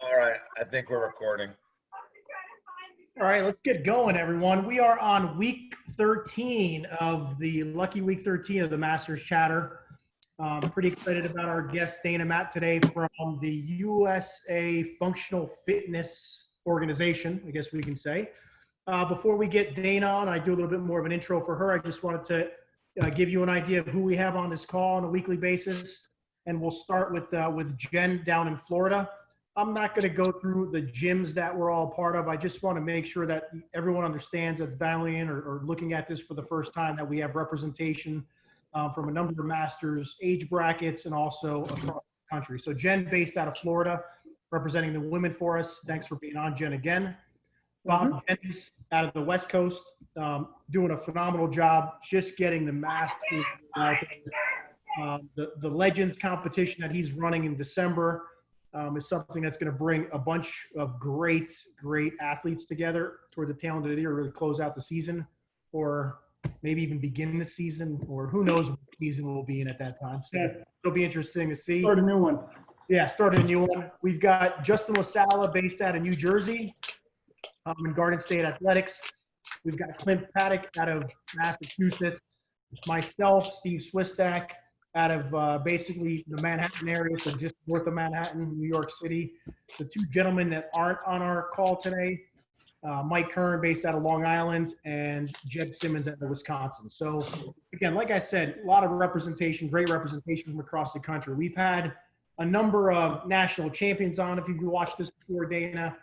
All right, I think we're recording. All right, let's get going, everyone. We are on week 13 of the lucky week 13 of the Masters Chatter. Pretty excited about our guest, Dana Matt, today from the USA Functional Fitness Organization, I guess we can say. Before we get Dana on, I do a little bit more of an intro for her. I just wanted to give you an idea of who we have on this call on a weekly basis. And we'll start with Jen down in Florida. I'm not going to go through the gyms that we're all part of. I just want to make sure that everyone understands that's dialing in or looking at this for the first time, that we have representation from a number of masters, age brackets, and also across the country. So Jen, based out of Florida, representing the women for us. Thanks for being on, Jen, again. Bob Jennings out of the West Coast, doing a phenomenal job just getting the masters out there. The Legends competition that he's running in December is something that's going to bring a bunch of great athletes together toward the tail end of the year, really close out the season, or maybe even begin the season, or who knows what season we'll be in at that time. So it'll be interesting to see. Start a new one. Yeah, start a new one. We've got Justin LaSala based out of New Jersey in Garden State Athletics. We've got Clint Paddock out of Massachusetts. Myself, Steve Swistak, out of basically the Manhattan area, so just north of Manhattan, New York City. The two gentlemen that aren't on our call today, Mike Kern, based out of Long Island, and Jeb Simmons out of Wisconsin. So, again, like I said, a lot of representation, great representation from across the country. We've had a number of national champions on, if you've watched this before, Dana.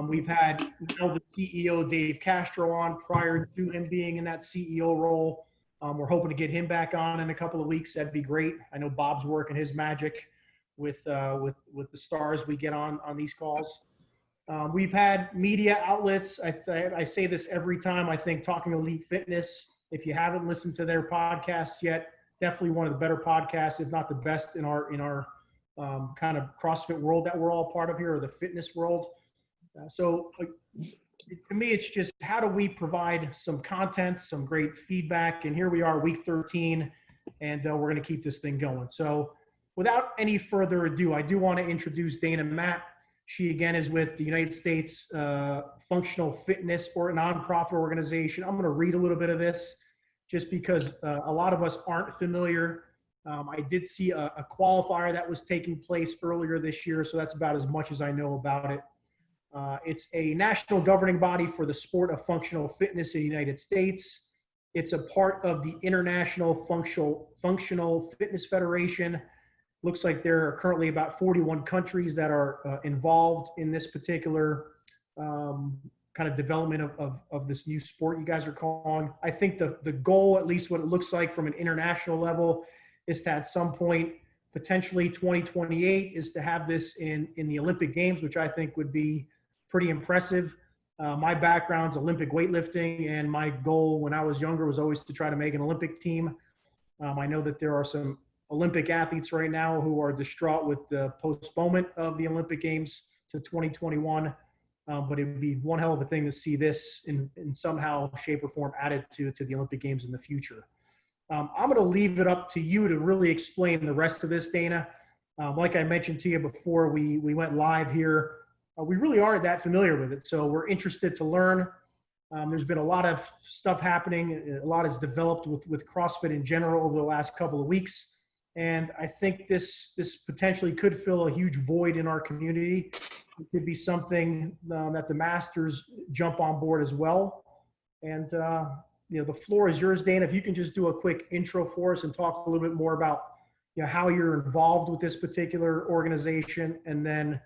We've had the CEO, Dave Castro, on prior to him being in that CEO role. We're hoping to get him back on in a couple of weeks. That'd be great. I know Bob's working his magic with the stars we get on these calls. We've had media outlets. I say this every time. I think Talking Elite Fitness, if you haven't listened to their podcasts yet, definitely one of the better podcasts, if not the best in our kind of CrossFit world that we're all part of here, or the fitness world. So to me, it's just how do we provide some content, some great feedback, and here we are, week 13, and we're going to keep this thing going. So without any further ado, I do want to introduce Dana Matt. She, again, is with the United States Functional Fitness or nonprofit organization. I'm going to read a little bit of this just because a lot of us aren't familiar. I did see a qualifier that was taking place earlier this year, so that's about as much as I know about it. It's a national governing body for the sport of functional fitness in the United States. It's a part of the International Functional Fitness Federation. Looks like there are currently about 41 countries that are involved in this particular kind of development of this new sport you guys are calling. I think the goal, at least what it looks like from an international level, is to at some point, potentially 2028, is to have this in the Olympic Games, which I think would be pretty impressive. My background's Olympic weightlifting, and my goal when I was younger was always to try to make an Olympic team. I know that there are some Olympic athletes right now who are distraught with the postponement of the Olympic Games to 2021, but it would be one hell of a thing to see this in somehow, shape, or form added to the Olympic Games in the future. I'm going to leave it up to you to really explain the rest of this, Dana. Like I mentioned to you before we went live here, we really aren't that familiar with it, so we're interested to learn. There's been a lot of stuff happening. A lot has developed with CrossFit in general over the last couple of weeks, and I think this potentially could fill a huge void in our community. It could be something that the masters jump on board as well. And the floor is yours, Dana. If you can just do a quick intro for us and talk a little bit more about how you're involved with this particular organization, and then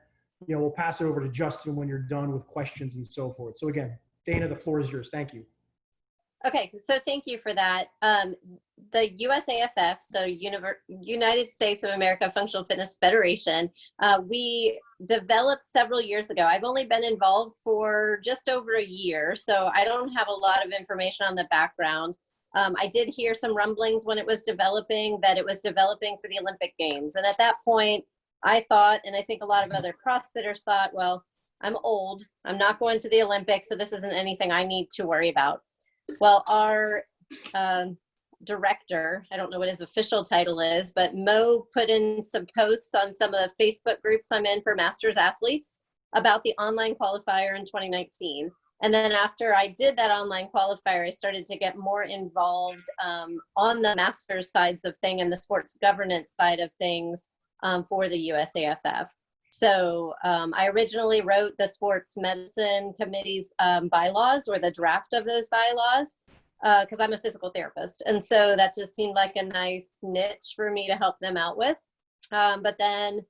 we'll pass it over to Justin when you're done with questions and so forth. So again, Dana, the floor is yours. Thank you. Okay, so thank you for that. The USAFF, so United States of America Functional Fitness Federation, we developed several years ago. I've only been involved for just over a year, so I don't have a lot of information on the background. I did hear some rumblings when it was developing that it was developing for the Olympic Games. And at that point, I thought, and I think a lot of other CrossFitters thought, well, I'm old, I'm not going to the Olympics, so this isn't anything I need to worry about. Well, our director. I don't know what his official title is, but Mo put in some posts on some of the Facebook groups I'm in for Masters athletes about the online qualifier in 2019. And then after I did that online qualifier, I started to get more involved on the Masters sides of things and the sports governance side of things for the USAFF. So I originally wrote the sports medicine committee's bylaws, or the draft of those bylaws, because I'm a physical therapist. And so that just seemed like a nice niche for me to help them out with. But then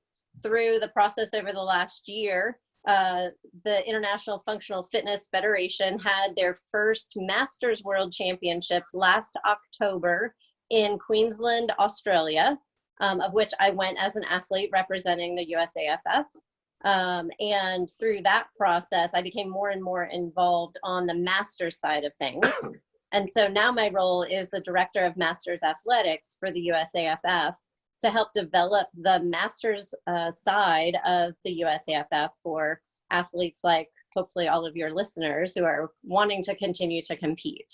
through the process over the last year, the International Functional Fitness Federation had their first Masters World Championships last October in Queensland, Australia, of which I went as an athlete representing the USAFF. And through that process, I became more and more involved on the Masters side of things. And so now my role is the Director of Masters Athletics for the USAFF, to help develop the Masters side of the USAFF for athletes like hopefully all of your listeners who are wanting to continue to compete.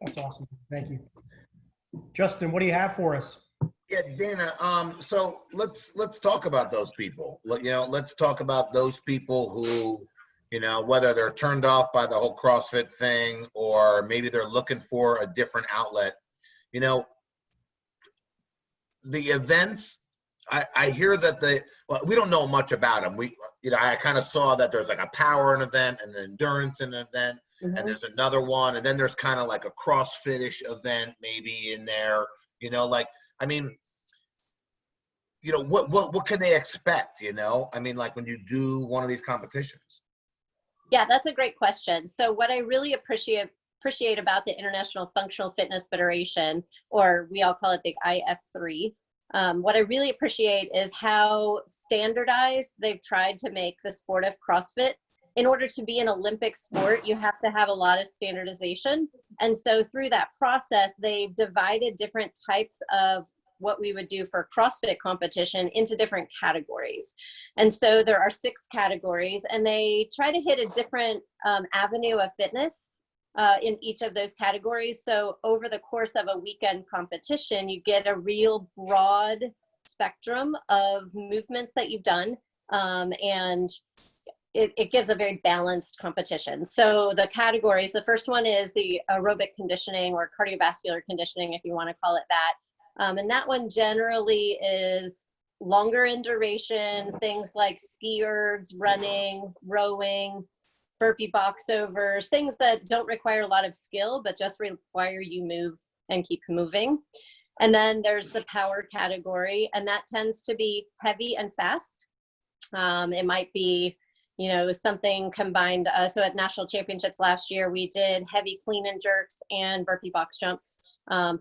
That's awesome. Thank you. Justin, what do you have for us? Yeah, Dana. So let's talk about those people. Let's talk about those people who, whether they're turned off by the whole CrossFit thing, or maybe they're looking for a different outlet. The events, I hear that we don't know much about them. I kind of saw that there's like a power event and an endurance event, Mm-hmm. and there's another one, and then there's kind of like a CrossFit-ish event maybe in there. What can they expect? Like when you do one of these competitions. Yeah, that's a great question. So what I really appreciate about the International Functional Fitness Federation, or we all call it the IF3, what I really appreciate is how standardized they've tried to make the sport of CrossFit. In order to be an Olympic sport, you have to have a lot of standardization. And so through that process, they've divided different types of what we would do for CrossFit competition into different categories. And so there are 6 categories, and they try to hit a different avenue of fitness in each of those categories. So over the course of a weekend competition, you get a real broad spectrum of movements that you've done, and it gives a very balanced competition. So the categories, the first one is the aerobic conditioning, or cardiovascular conditioning, if you want to call it that. And that one generally is longer in duration, things like ski ergs, running, rowing, burpee box overs, things that don't require a lot of skill, but just require you move and keep moving. And then there's the power category, and that tends to be heavy and fast. It might be, something combined. So at national championships last year, we did heavy clean and jerks and burpee box jumps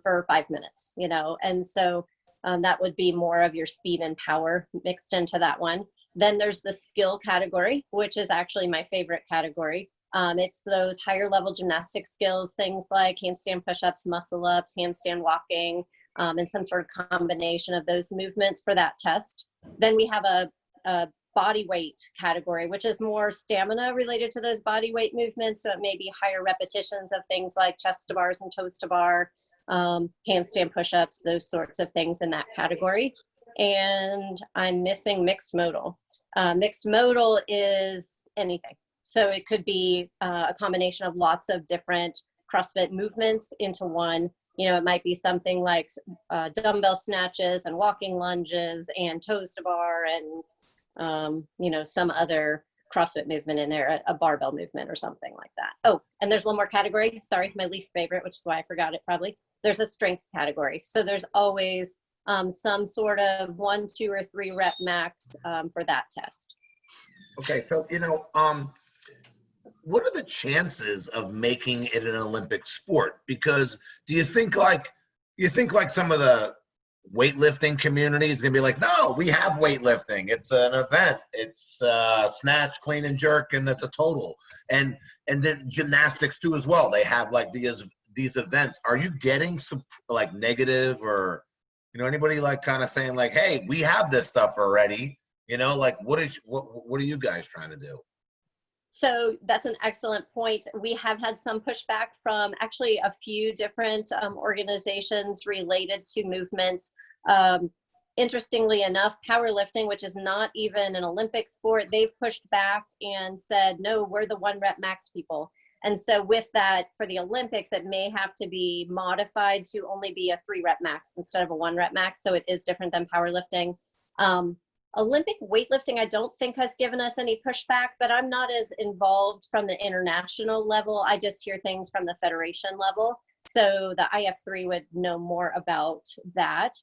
for 5 minutes, and so that would be more of your speed and power mixed into that one. Then there's the skill category, which is actually my favorite category. It's those higher level gymnastic skills, things like handstand push-ups, muscle-ups, handstand walking, and some sort of combination of those movements for that test. Then we have a body weight category, which is more stamina related to those body weight movements. So it may be higher repetitions of things like chest to bars and toes to bar, handstand push-ups, those sorts of things in that category. And I'm missing mixed modal. Mixed modal is anything. So it could be a combination of lots of different CrossFit movements into one. It might be something like dumbbell snatches and walking lunges and toes to bar and, some other CrossFit movement in there, a barbell movement or something like that. Oh, and there's one more category. Sorry, my least favorite, which is why I forgot it probably. There's a strength category. So there's always some sort of 1, 2, or 3 rep max for that test. Okay, so what are the chances of making it an Olympic sport? Because do you think like some of the weightlifting community is gonna be like, no, we have weightlifting. It's an event. It's snatch, clean and jerk, and it's a total. And then gymnastics too as well. They have like these events. Are you getting some like negative or anybody like kind of saying like, hey, we have this stuff already? Like what are you guys trying to do? So that's an excellent point. We have had some pushback from actually a few different organizations related to movements. Interestingly enough, powerlifting, which is not even an Olympic sport, they've pushed back and said, no, we're the 1 rep max people. And so with that, for the Olympics, it may have to be modified to only be a 3 rep max instead of a 1 rep max. So it is different than powerlifting. Olympic weightlifting, I don't think has given us any pushback, but I'm not as involved from the international level. I just hear things from the federation level. So the IF3 would know more about that.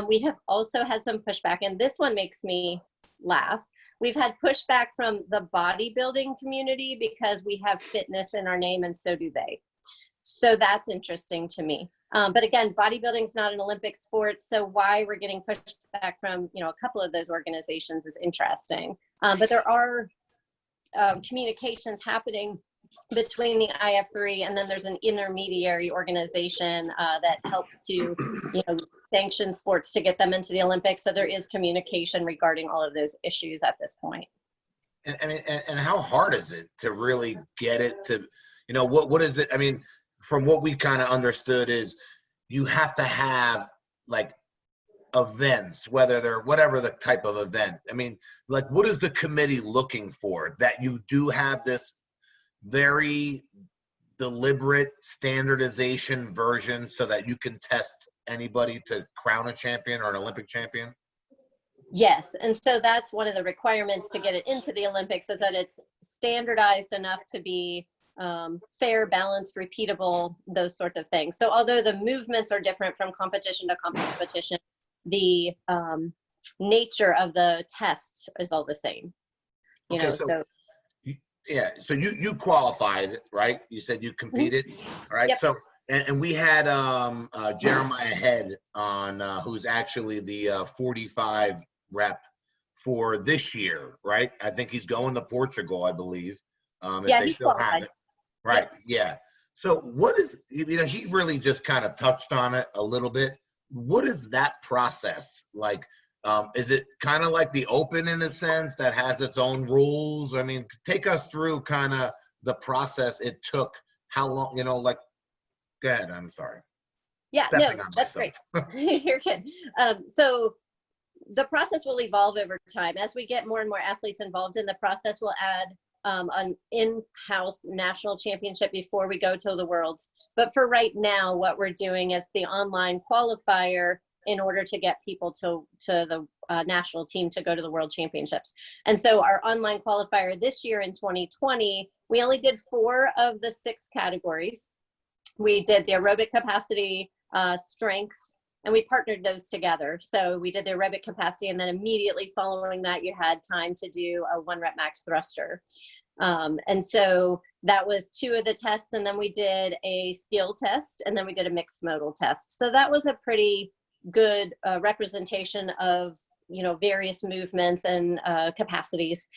We have also had some pushback, and this one makes me laugh. We've had pushback from the bodybuilding community because we have fitness in our name, and so do they. So that's interesting to me. But again, bodybuilding is not an Olympic sport, so why we're getting pushed back from, you know, a couple of those organizations is interesting. But there are communications happening between the IF3 and then there's an intermediary organization that helps to, you know, sanction sports to get them into the Olympics. So there is communication regarding all of those issues at this point. And I mean, and how hard is it to really get it to, you know, what is it? I mean, from what we kind of understood is you have to have like events, whether they're whatever the type of event. I mean, like, what is the committee looking for that you do have this very deliberate standardization version so that you can test anybody to crown a champion or an Olympic champion? Yes, and so that's one of the requirements to get it into the Olympics, is that it's standardized enough to be fair, balanced, repeatable, those sorts of things. So although the movements are different from competition to competition, the nature of the tests is all the same. You know, so yeah, so you qualified, right? You said you competed, all right? Yep. So and we had Jeremiah Head on, who's actually the 45 rep for this year, right? I think he's going to Portugal, I believe. If yeah, they he's still qualified. have it. Right, Yep. yeah. So what is, you know, he really just kind of touched on it a little bit. What is that process like? Is it kind of like the Open in a sense that has its own rules? I mean, take us through kind of the process it took, how long, you know, like, go ahead, I'm sorry. Yeah, Stepping no, on that's myself. great. You're good. So the process will evolve over time. As we get more and more athletes involved in the process, we'll add an in-house national championship before we go to the Worlds. But for right now, what we're doing is the online qualifier in order to get people to the national team to go to the World Championships. And so our online qualifier this year in 2020, we only did 4 of the 6 categories. We did the aerobic capacity, strength, and we partnered those together. So we did the aerobic capacity, and then immediately following that, you had time to do a 1 rep max thruster. And so that was 2 of the tests. And then we did a skill test, and then we did a mixed modal test. So that was a pretty good representation of, you know, various movements and capacities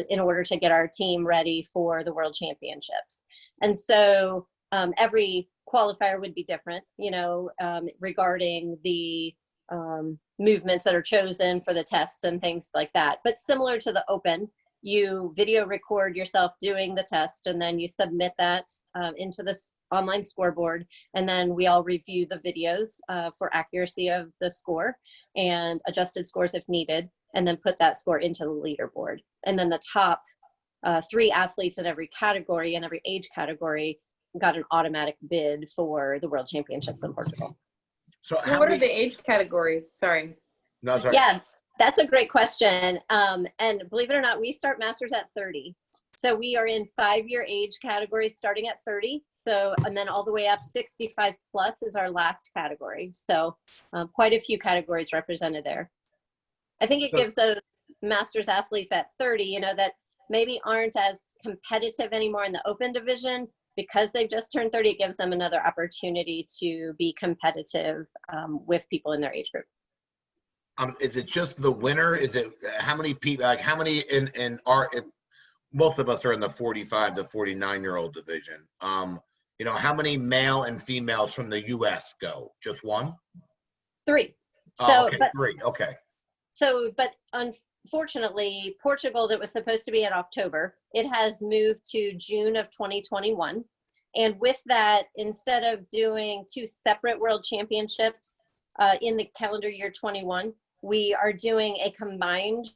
in order to get our team ready for the World Championships. And so every qualifier would be different, you know, regarding the movements that are chosen for the tests and things like that. But similar to the Open, you video record yourself doing the test, and then you submit that into this online scoreboard, and then we all review the videos for accuracy of the score and adjusted scores if needed, and then put that score into the leaderboard. And then the top 3 athletes in every category and every age category got an automatic bid for the World Championships in Portugal. So What are the age categories? Sorry. No, sorry. Yeah, that's a great question. And believe it or not, we start Masters at 30. So we are in 5-year age categories starting at 30. So, and then all the way up 65 plus is our last category. So quite a few categories represented there. I think it gives those Masters athletes at 30, you know, that maybe aren't as competitive anymore in the Open division, because they've just turned 30, it gives them another opportunity to be competitive with people in their age group. Is it just the winner? Is it how many people, like how many in our, both of us are in the 45 to 49-year-old division. You know, how many male and females from the US go? Just 1? 3. Oh, So, okay, but, 3, okay. So, but fortunately, Portugal, that was supposed to be in October, it has moved to June of 2021. And with that, instead of doing two separate world championships in the calendar year 21, we are doing a combined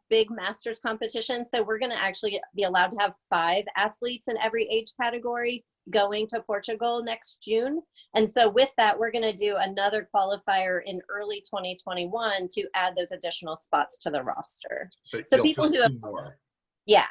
big masters competition. So we're going to actually be allowed to have 5 athletes in every age category going to Portugal next June. And so with that, we're going to do another qualifier in early 2021 to add those additional spots to the roster. So people who have, yeah.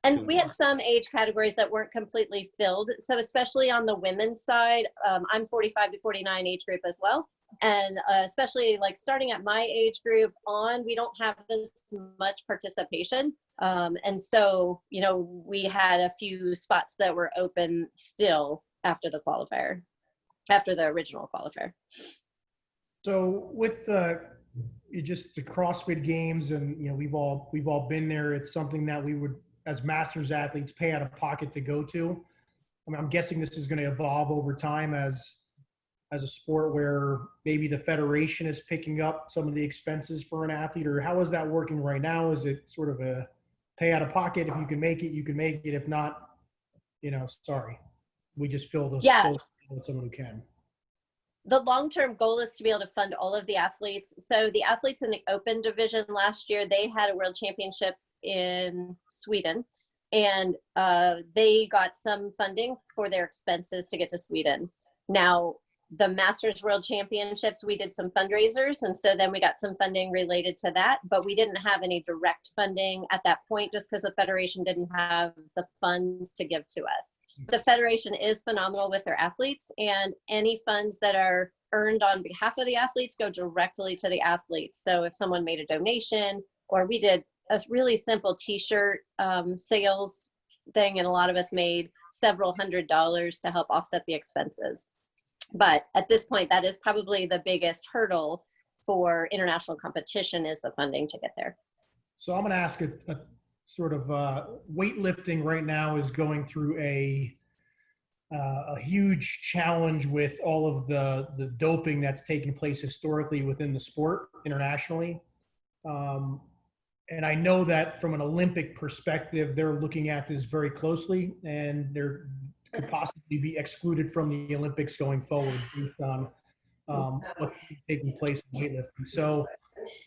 And we had some age categories that weren't completely filled. So especially on the women's side, I'm 45 to 49 age group as well. And especially like starting at my age group on, we don't have as much participation. And so, you know, we had a few spots that were open still after the qualifier, after the original qualifier. So with the CrossFit Games, and you know, we've all been there. It's something that we would, as masters athletes, pay out of pocket to go to. I mean, I'm guessing this is going to evolve over time as a sport where maybe the federation is picking up some of the expenses for an athlete, or how is that working right now? Is it sort of a pay out of pocket? If you can make it, you can make it. If not, you know, sorry, we just fill with someone who can. The long-term goal is to be able to fund all of the athletes. So the athletes in the open division last year, they had a world championships in Sweden, and they got some funding for their expenses to get to Sweden. Now, the Masters World Championships, we did some fundraisers, and so then we got some funding related to that, but we didn't have any direct funding at that point just because the federation didn't have the funds to give to us. The federation is phenomenal with their athletes, and any funds that are earned on behalf of the athletes go directly to the athletes. So if someone made a donation, or we did a really simple t-shirt sales thing, and a lot of us made several $100s to help offset the expenses. But at this point, that is probably the biggest hurdle for international competition, is the funding to get there. So I'm going to ask a sort of weightlifting right now is going through a huge challenge with all of the doping that's taken place historically within the sport internationally. And I know that from an Olympic perspective, they're looking at this very closely, and they're could possibly be excluded from the Olympics going forward based on what's taking place in weightlifting. So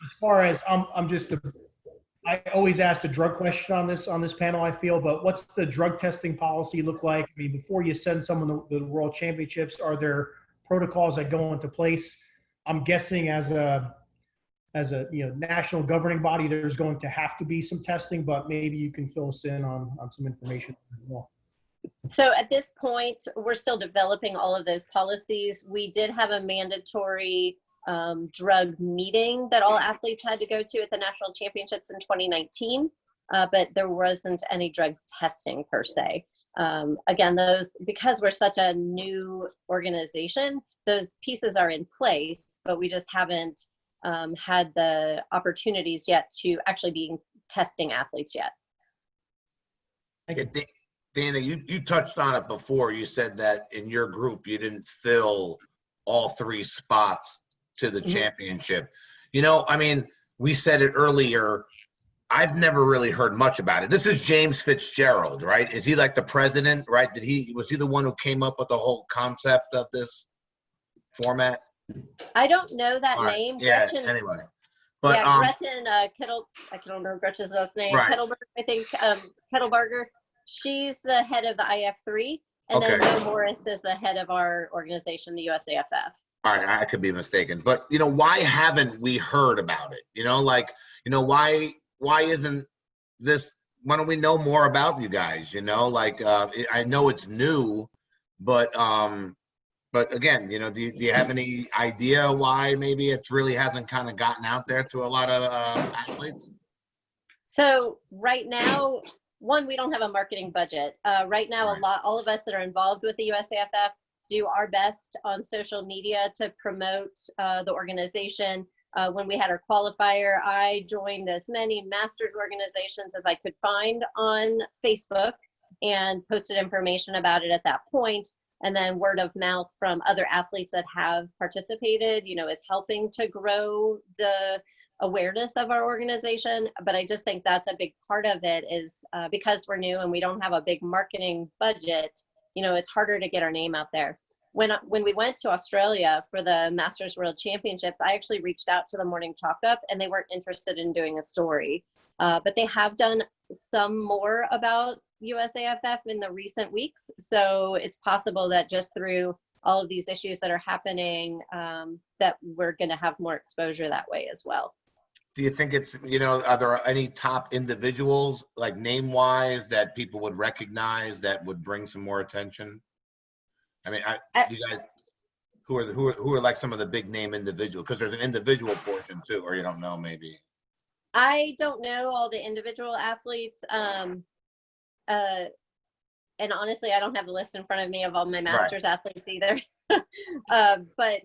as far as I always ask the drug question on this panel, I feel, but what's the drug testing policy look like? I mean, before you send someone to the World Championships, are there protocols that go into place? I'm guessing as a national governing body, there's going to have to be some testing, but maybe you can fill us in on some information as well. So at this point, we're still developing all of those policies. We did have a mandatory drug meeting that all athletes had to go to at the national championships in 2019, but there wasn't any drug testing per se. Again, because we're such a new organization, those pieces are in place, but we just haven't had the opportunities yet to actually be testing athletes yet. Dana, you touched on it before. You said that in your group, you didn't fill all 3 spots to the championship. You know, I mean, we said it earlier. I've never really heard much about it. This is James Fitzgerald, right? Is he like the president, right? Was he the one who came up with the whole concept of this format? I don't know that name. Yeah, Gretchen, anyway. But, yeah, Gretchen Kittle, I don't remember Gretchen's last name. Right. Kettleberg, I think, Kettleberger. She's the head of the IF3, and Okay. then Joe Morris is the head of our organization, the USAFF. All right, I could be mistaken, but you know, why haven't we heard about it? You know, like, you know, why isn't this? Why don't we know more about you guys? You know, like I know it's new, but again, you know, do you have any idea why maybe it really hasn't kind of gotten out there to a lot of athletes? So right now, one, we don't have a marketing budget. Right now, all of us that are involved with the USAFF do our best on social media to promote the organization. When we had our qualifier, I joined as many masters organizations as I could find on Facebook and posted information about it at that point. And then word of mouth from other athletes that have participated, you know, is helping to grow the awareness of our organization. But I just think that's a big part of it is because we're new and we don't have a big marketing budget, you know, it's harder to get our name out there. When we went to Australia for the Masters World Championships, I actually reached out to the Morning Chalk Up and they weren't interested in doing a story. But they have done some more about USAFF in the recent weeks. So it's possible that just through all of these issues that are happening, that we're going to have more exposure that way as well. Do you think it's, you know, are there any top individuals, like name-wise, that people would recognize that would bring some more attention? I mean, you guys, who are like some of the big name individuals? Because there's an individual portion too, or you don't know maybe. I don't know all the individual athletes. And honestly, I don't have the list in front of me of all my Masters athletes either. But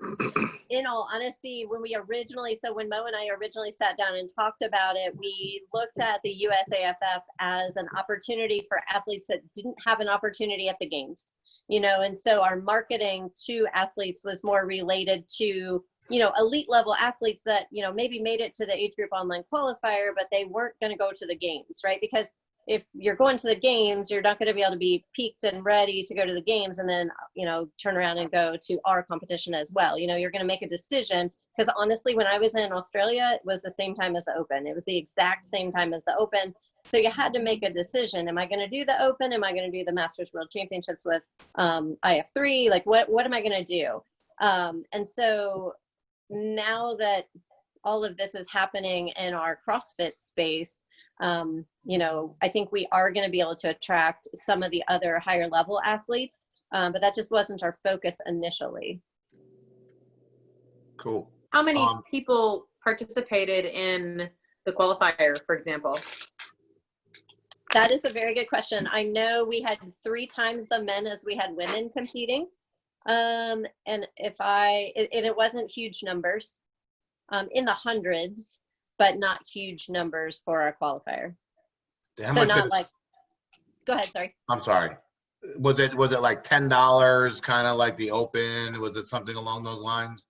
in all honesty, when Mo and I originally sat down and talked about it, we looked at the USAFF as an opportunity for athletes that didn't have an opportunity at the games, you know, and so our marketing to athletes was more related to, you know, elite level athletes that, you know, maybe made it to the age group online qualifier, but they weren't going to go to the games, right? Because if you're going to the games, you're not going to be able to be peaked and ready to go to the games and then, you know, turn around and go to our competition as well. You know, you're going to make a decision, because honestly, when I was in Australia, it was the same time as the Open. It was the exact same time as the Open. So you had to make a decision. Am I going to do the Open? Am I going to do the Masters World Championships with IF3? Like, what am I going to do? And so now that all of this is happening in our CrossFit space, you know, I think we are going to be able to attract some of the other higher level athletes, but that just wasn't our focus initially. Cool. How many people participated in the qualifier, for example? That is a very good question. I know we had 3 times the men as we had women competing. And it wasn't huge numbers, in the hundreds, but not huge numbers for our qualifier. How so much not like, go ahead, sorry. I'm sorry. Was it like $10, kind of like the Open? Was it something along those lines?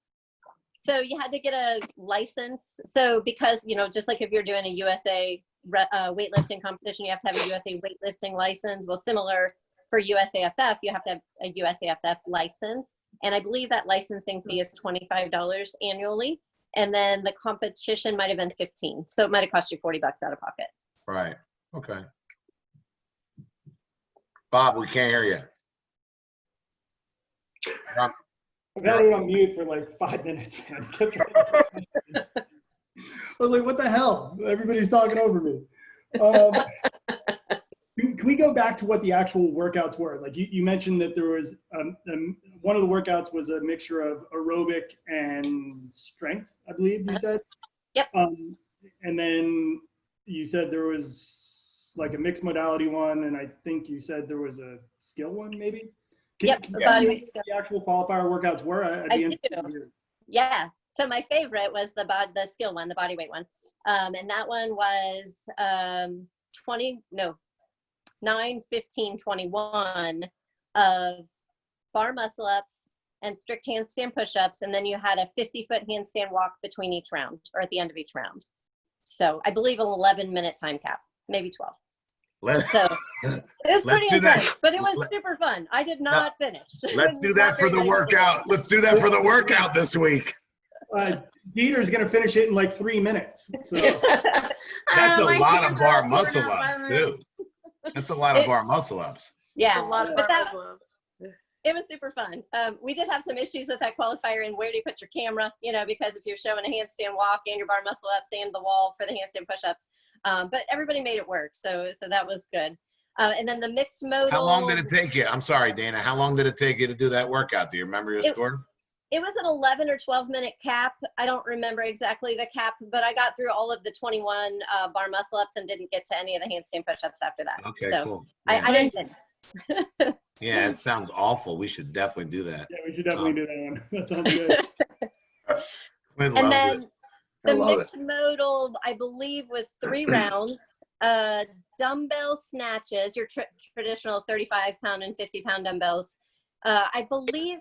So you had to get a license. So because, you know, just like if you're doing a USA weightlifting competition, you have to have a USA weightlifting license. Well, similar for USAFF, you have to have a USAFF license. And I believe that licensing fee is $25 annually. And then the competition might have been $15. So it might have cost you $40 out of pocket. Right. Okay. Bob, we can't hear you. I've had it on mute for like 5 minutes, man. I was like, what the hell? Everybody's talking over me. Can we go back to what the actual workouts were? Like you mentioned that there was one of the workouts was a mixture of aerobic and strength, I believe you said. Yep. And then you said there was like a mixed modality one, and I think you said there was a skill one, maybe. Yep. Can you tell me what the actual qualifier workouts were? I'd be interested to hear. Yeah. So my favorite was the skill one, the body weight one, and that one was 9, 15, 21 of bar muscle ups and strict handstand push-ups, and then you had a 50-foot handstand walk between each round, or at the end of each round. So I believe an 11-minute time cap, maybe 12. So it was pretty intense, but it was super fun. I did not finish. Let's do that for the workout. Let's do that for the workout this week. Dieter's going to finish it in like 3 minutes. So. That's a lot of bar muscle ups, too. That's a lot of bar muscle ups. Yeah, a lot of but muscle ups. It was super fun. We did have some issues with that qualifier and where do you put your camera, you know, because if you're showing a handstand walk and your bar muscle ups and the wall for the handstand push-ups, but everybody made it work. So that was good. And then the mixed modal. How long did it take you? I'm sorry, Dana. How long did it take you to do that workout? Do you remember your score? It was an 11 or 12-minute cap. I don't remember exactly the cap, but I got through all of the 21 bar muscle ups and didn't get to any of the handstand push-ups after that. Okay, so cool. Yeah. I didn't finish. Yeah, it sounds awful. We should definitely do that. Yeah, we should definitely do that one. That sounds good. Clint And loves then it. the mixed modal, I believe, was 3 rounds. Dumbbell snatches, your traditional 35-pound and 50-pound dumbbells. I believe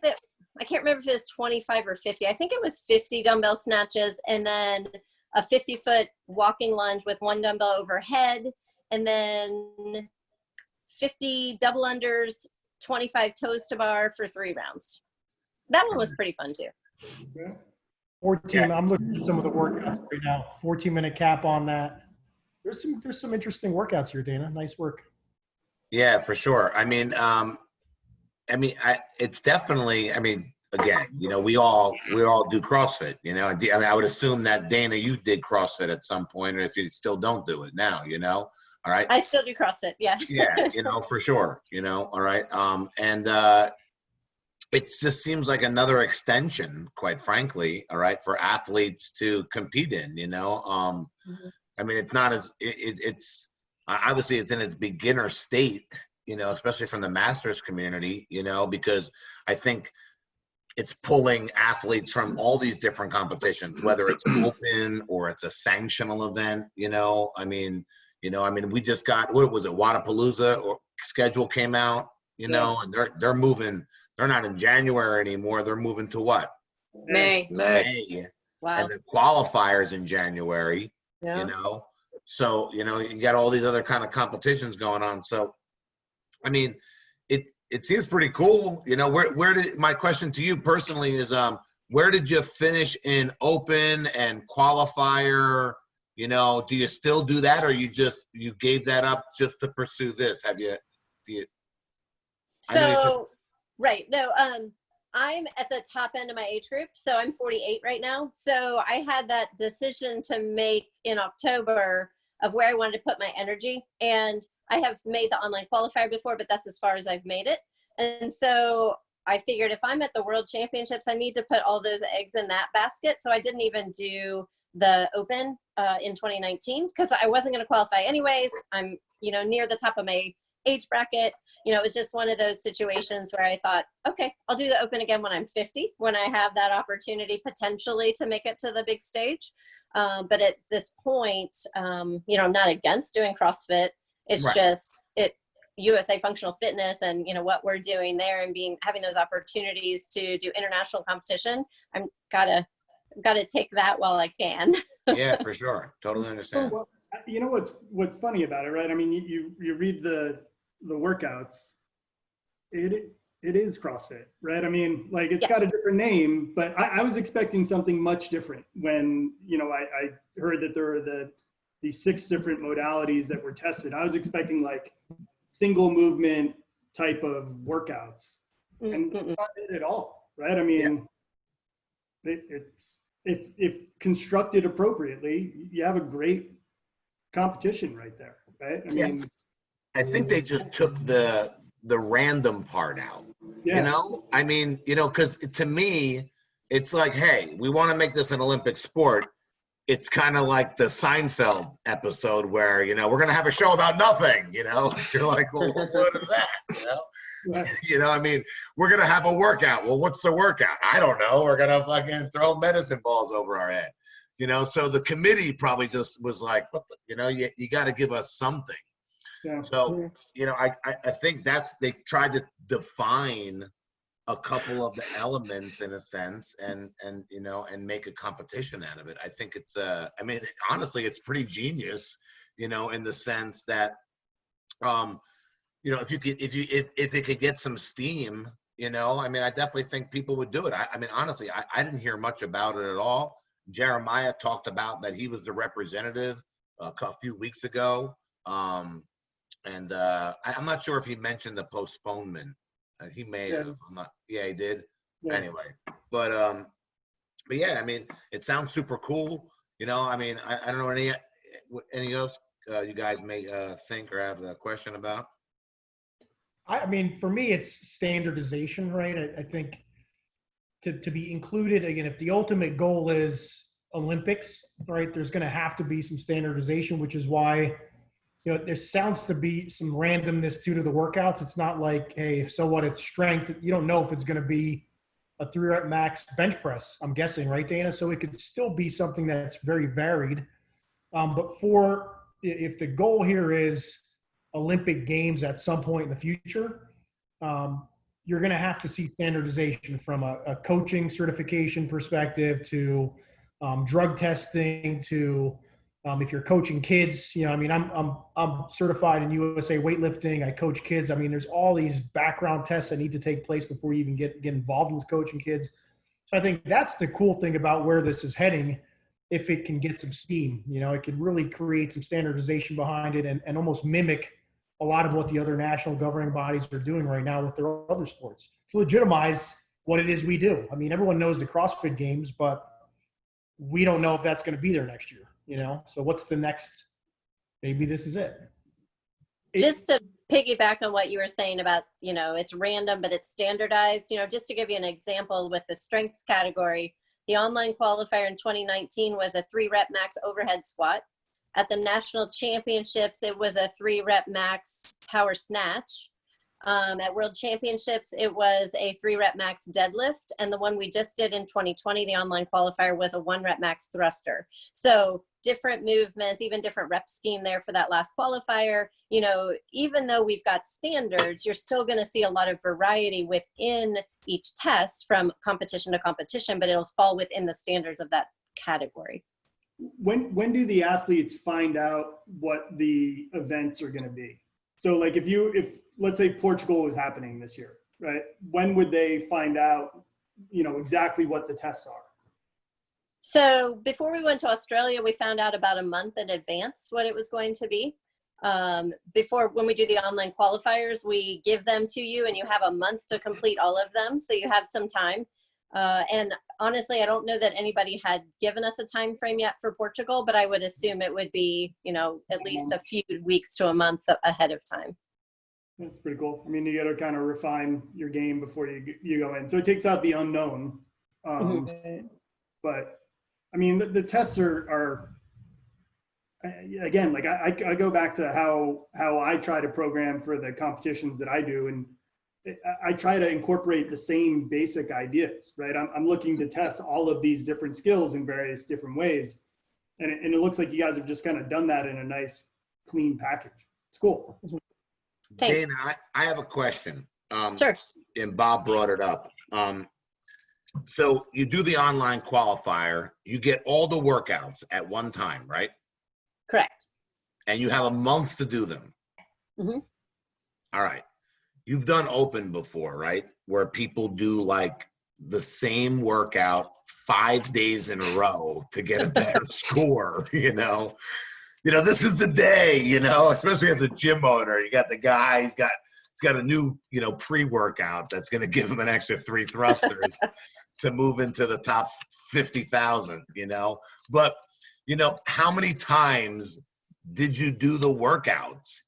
I can't remember if it was 25 or 50. I think it was 50 dumbbell snatches, and then a 50-foot walking lunge with 1 dumbbell overhead, and then 50 double unders, 25 toes to bar for 3 rounds. That one was pretty fun too. 14, I'm looking at some of the workouts right now. 14-minute cap on that. There's some interesting workouts here, Dana. Nice work. Yeah, for sure. I mean, it's definitely, I mean, again, you know, we all do CrossFit, you know. I mean, I would assume that Dana, you did CrossFit at some point, or if you still don't do it now, you know. All right. I still do CrossFit. Yeah. Yeah, you know, for sure, you know. All right. It just seems like another extension, quite frankly, all right, for athletes to compete in, you know. I mean, it's not as it's obviously it's in its beginner state, you know, especially from the masters community, you know, because I think it's pulling athletes from all these different competitions, whether it's open or it's a sanctional event, you know. I mean, we just got, what was it, Wadapalooza or schedule came out, you know, and they're moving. They're not in January anymore. They're moving to what? May. Wow. And the qualifiers in January, Yeah. you know. So, you know, you got all these other kind of competitions going on. So, I mean, it seems pretty cool. You know, where did, my question to you personally is, where did you finish in open and qualifier? You know, do you still do that, or you gave that up just to pursue this? So, right. No, I'm at the top end of my age group. So I'm 48 right now. So I had that decision to make in October of where I wanted to put my energy. And I have made the online qualifier before, but that's as far as I've made it. And so I figured if I'm at the World Championships, I need to put all those eggs in that basket. So I didn't even do the open in 2019 because I wasn't going to qualify anyways. I'm, you know, near the top of my age bracket. You know, it was just one of those situations where I thought, okay, I'll do the open again when I'm 50, when I have that opportunity potentially to make it to the big stage. But at this point, you know, I'm not against doing CrossFit. It's Right. just USA Functional Fitness and, you know, what we're doing there and having those opportunities to do international competition. I'm gotta take that while I can. Yeah, for sure. Totally understand. Well, you know what's funny about it, right? I mean, you read the workouts. It is CrossFit, right? I mean, like it's got a different name, but I was expecting something much different when, you know, I heard that there were these 6 different modalities that were tested. I was expecting like single movement type of workouts, and that's not it at all, right? I mean, it's if constructed appropriately, you have a great competition right there, right? I mean, I think they just took the random part out. yeah. You know, I mean, you know, because to me, it's like, hey, we want to make this an Olympic sport. It's kind of like the Seinfeld episode where, you know, we're going to have a show about nothing, you know. You're like, well, what is that? You know? Right. You know, I mean, we're going to have a workout. Well, what's the workout? I don't know. We're going to fucking throw medicine balls over our head. You know, so the committee probably just was like, what the, you know, you got to give us something. Yeah. So, you know, I think they tried to define a couple of the elements in a sense and you know, and make a competition out of it. I think it's I mean, honestly, it's pretty genius, you know, in the sense that you know, if it could get some steam, you know, I mean, I definitely think people would do it. I mean, honestly, I didn't hear much about it at all. Jeremiah talked about that he was the representative a few weeks ago. I'm not sure if he mentioned the postponement. He may have. I'm not. Yeah, he did. Yeah. Anyway, but yeah, I mean, it sounds super cool. You know, I mean, I don't know any else you guys may think or have a question about. I mean, for me, it's standardization, right? I think to be included, again, if the ultimate goal is Olympics, right, there's going to have to be some standardization, which is why, you know, there sounds to be some randomness due to the workouts. It's not like, hey, so what, it's strength. You don't know if it's going to be a 3-rep max bench press, I'm guessing, right, Dana? So it could still be something that's very varied. But if the goal here is Olympic Games at some point in the future, you're going to have to see standardization from a coaching certification perspective to drug testing to if you're coaching kids, you know, I mean, I'm certified in USA weightlifting. I coach kids. I mean, there's all these background tests that need to take place before you even get involved with coaching kids. So I think that's the cool thing about where this is heading. If it can get some steam, you know, it could really create some standardization behind it and almost mimic a lot of what the other national governing bodies are doing right now with their other sports to legitimize what it is we do. I mean, everyone knows the CrossFit Games, but we don't know if that's going to be there next year, you know? So what's the next, maybe this is it. Just to piggyback on what you were saying about, you know, it's random, but it's standardized, you know, just to give you an example with the strength category, the online qualifier in 2019 was a 3-rep max overhead squat. At the national championships, it was a 3-rep max power snatch. At world championships, it was a 3-rep max deadlift. And the one we just did in 2020, the online qualifier, was a 1-rep max thruster. So different movements, even different rep scheme there for that last qualifier. You know, even though we've got standards, you're still going to see a lot of variety within each test from competition to competition, but it'll fall within the standards of that category. When do the athletes find out what the events are going to be? So like if let's say Portugal was happening this year, right? When would they find out, you know, exactly what the tests are? So before we went to Australia, we found out about a month in advance what it was going to be. Before, when we do the online qualifiers, we give them to you and you have a month to complete all of them. So you have some time. And honestly, I don't know that anybody had given us a time frame yet for Portugal, but I would assume it would be, you know, at least a few weeks to a month ahead of time. That's pretty cool. I mean, you got to kind of refine your game before you go in. So it takes out the unknown. But I mean, the tests are again, like I go back to how I try to program for the competitions that I do, and I try to incorporate the same basic ideas, right? I'm looking to test all of these different skills in various different ways. And it looks like you guys have just kind of done that in a nice, clean package. It's cool. Thanks. Dana, I have a question. Sure. And Bob brought it up. So you do the online qualifier, you get all the workouts at one time, right? Correct. And you have a month to do them. Mm-hmm. All right. You've done open before, right? Where people do like the same workout 5 days in a row to get a better score, you know? This is the day, especially as a gym owner, you got the guy, he's got a new, pre-workout that's going to give him an extra 3 thrusters to move into the top 50,000, but how many times did you do the workouts?